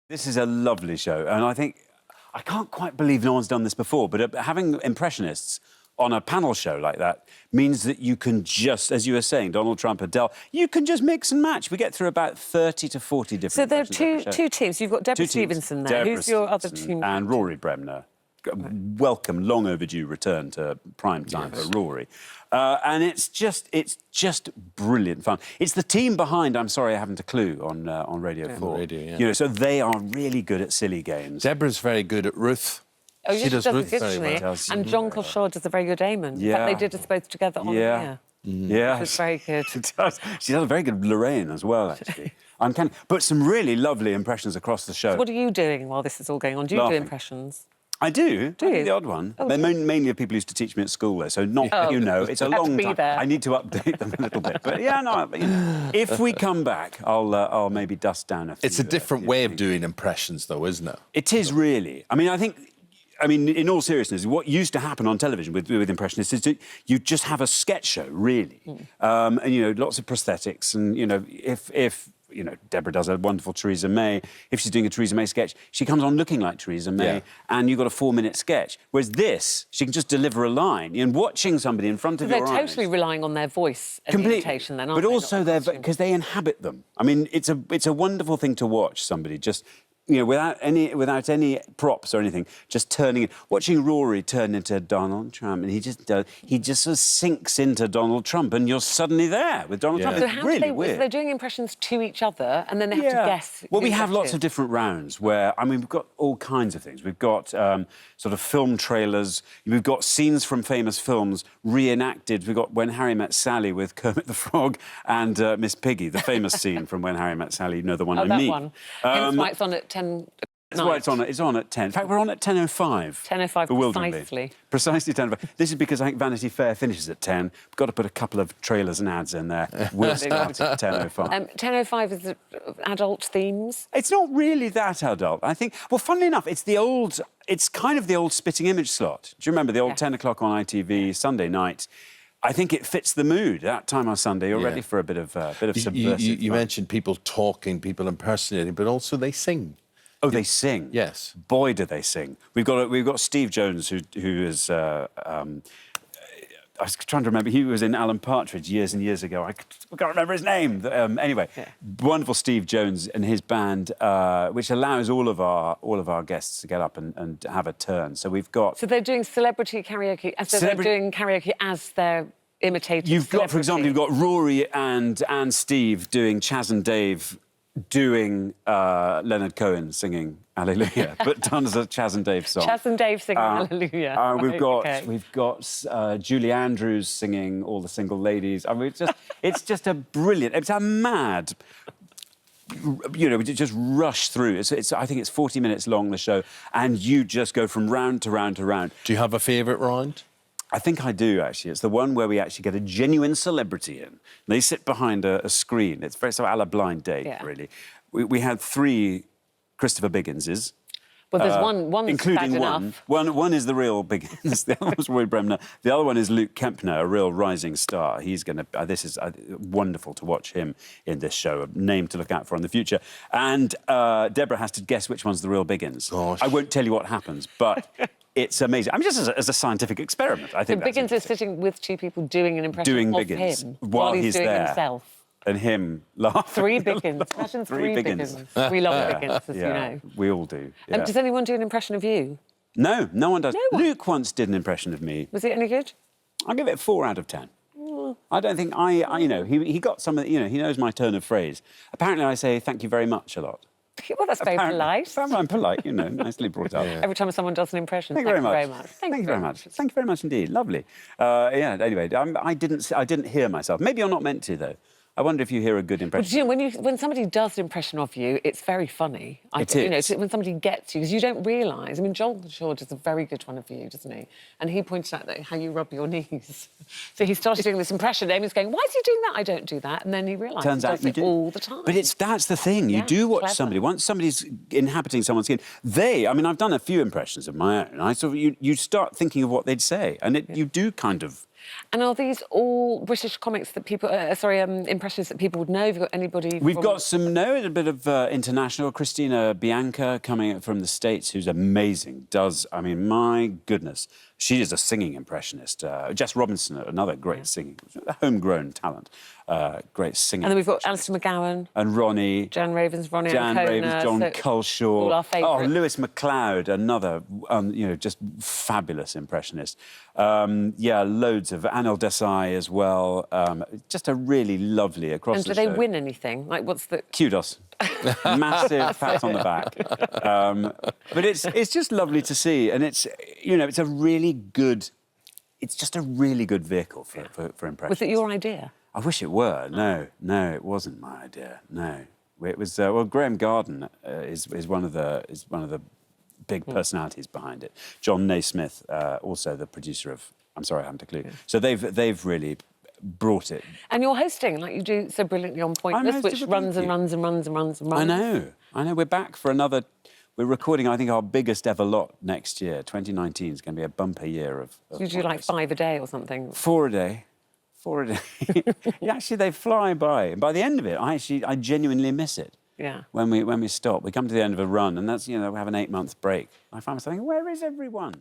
This is a lovely show, and I think I can't quite believe no one's done this before, but having Impressionists on a panel show like that means that you can just, as you were saying, Donald Trump, Adele, you can just mix and match. We get through about 30 to 40 different. So there are two teams. You've got Deborah Stevenson there. Deborah Who's your other team? And Rory Bremner. Welcome, long overdue return to prime time for Rory. And it's just brilliant fun. It's the team behind I'm Sorry I Haven't a Clue on Radio 4. On radio, yeah. You know, so they are really good at silly games. Deborah's very good at Ruth. Oh, yes, she does Ruth very well. And John Colshard does a very good Eamonn. Yeah. In fact, they did us both together on here. Yeah, It's very good. She does a very good Lorraine as well, actually. Uncanny. But some really lovely impressions across the show. So what are you doing while this is all going on? Do you do impressions? I do. Do you? The odd one. Oh, mainly of people who used to teach me at school there, so not, you know, it's a long time. There. I need to update them a little bit. But yeah, no, you know, if we come back, I'll maybe dust down a few. It's a different way of doing impressions, though, isn't it? It is really. I mean, in all seriousness, what used to happen on television with Impressionists is that you just have a sketch show, really. And, you know, lots of prosthetics. And, you know, if you know, Deborah does a wonderful Theresa May. If she's doing a Theresa May sketch, she comes on looking like Theresa May, and you've got a 4-minute sketch. Whereas this, she can just deliver a line. And watching somebody in front of your eyes... They're totally relying on their voice and the imitation then, aren't they? But also, because they inhabit them. I mean, it's a wonderful thing to watch somebody just... You know, without any props or anything, just turning it. Watching Rory turn into Donald Trump, and he just sort of sinks into Donald Trump, and you're suddenly there with Donald Trump. So It's really weird. So they're doing impressions to each other, and then they have to guess. Well, we have lots of different rounds where, I mean, we've got all kinds of things. We've got sort of film trailers. We've got scenes from famous films reenacted. We've got When Harry Met Sally with Kermit the Frog and Miss Piggy, the famous scene from When Harry Met Sally. You know, the one I mean. That one. Hence why it's on at 10. That's why it's on at 10. In fact, we're on at 10:05. 10:05 for Willoughby. precisely. Precisely 10:05. This is because I think Vanity Fair finishes at 10. We've got to put a couple of trailers and ads in there. We'll start at 10:05. 10:05 is adult themes. It's not really that adult. I think, well, funnily enough, it's kind of the old Spitting Image slot. Do you remember the old 10 o'clock on ITV Sunday night? I think it fits the mood. That time on Sunday, you're ready for a bit of subversive. You mentioned people talking, people impersonating, but also they sing. Oh, they sing. Yes. Boy, do they sing. We've got Steve Jones, who is. I was trying to remember. He was in Alan Partridge years and years ago. I can't remember his name. Anyway, wonderful Steve Jones and his band, which allows all of our guests to get up and have a turn. So we've got. So they're doing celebrity karaoke. So they're doing karaoke as their imitating. You've got, for example, you've got Rory and Steve doing Chaz and Dave doing Leonard Cohen singing Hallelujah, but done as a Chaz and Dave song. Chaz and Dave singing Hallelujah. We've got Julie Andrews singing All the Single Ladies. I mean, it's just a brilliant. It's a mad. You know, just rush through. I think it's 40 minutes long, the show, and you just go from round to round to round. Do you have a favourite round? I think I do, actually. It's the one where we actually get a genuine celebrity in. They sit behind a screen. It's very sort of a la Blind Date, really. We had 3 Christopher Bigginses. Well, there's one's including bad one. enough. One is the real Biggins. The other was Roy Bremner. The other one is Luke Kempner, a real rising star. He's going to... this is wonderful to watch him in this show, a name to look out for in the future. And Deborah has to guess which one's the real Biggins. Gosh. I won't tell you what happens, but... It's amazing. I mean, just as a scientific experiment, I think. So Biggins is sitting with 2 people doing an impression of Biggins him while he's doing there. Himself. And him laughing. 3 Biggins. Imagine 3 Biggins. We love Biggins, as you know. We all do. Yeah. Does anyone do an impression of you? No, no one does. No one? Luke once did an impression of me. Was it any good? I'll give it 4 out of 10. I don't think you know, he got some of the, you know, he knows my turn of phrase. Apparently I say thank you very much a lot. Well, that's very polite. I'm polite, you know, nicely brought up. Every time someone does an impression, thank you very much. Thank you very much. Thank you very much indeed. Lovely. Anyway, I didn't hear myself. Maybe you're not meant to, though. I wonder if you hear a good impression. But, you know, when somebody does an impression of you, it's very funny. It is. You know, when somebody gets you, because you don't realise. I mean, Joel Shaw does a very good one of you, doesn't he? And he pointed out that how you rub your knees. So he started doing this impression. Amy's going, why is he doing that? I don't do that. And then he realised he does it all the time. But that's the thing. You do watch somebody. Once somebody's inhabiting someone's skin, I mean, I've done a few impressions of my own. You start thinking of what they'd say. And you do kind of... And are these all British comics that people, impressionists that people would know? Have you got anybody? We've got a bit of international. Christina Bianca coming from the States, who's amazing. I mean, my goodness, she is a singing impressionist. Jess Robinson, another great singing, homegrown talent, great singing. And then we've got Alistair McGowan. And Ronnie. Jan Ravens, Ronnie Jan Ravens, John Culshaw. All our favourites. Oh, Lewis MacLeod, another, just fabulous impressionist. Loads of Anil Desai as well. Just a really lovely across the show. And do they win anything? Like, what's the... Kudos. Massive pats on the back. But it's just lovely to see. And it's a really good... It's just a really good vehicle for impressions. Was it your idea? I wish it were. No, it wasn't my idea. No. It was... Graham Garden is one of the big personalities behind it. John Naismith, also the producer of I'm Sorry I Haven't a Clue. Yeah. So they've really brought it. And you're hosting, like you do so brilliantly on Pointless, which runs and runs and runs and runs and runs. I know. We're back for another... We're recording, I think, our biggest ever lot next year. 2019 is going to be a bumper year of you do like 5 a day or something? 4 a day. 4 a day. Yeah, actually, they fly by. And by the end of it, I genuinely miss it. Yeah. When we stop, we come to the end of a run, and that's, we have an 8-month break. I find myself thinking, where is everyone?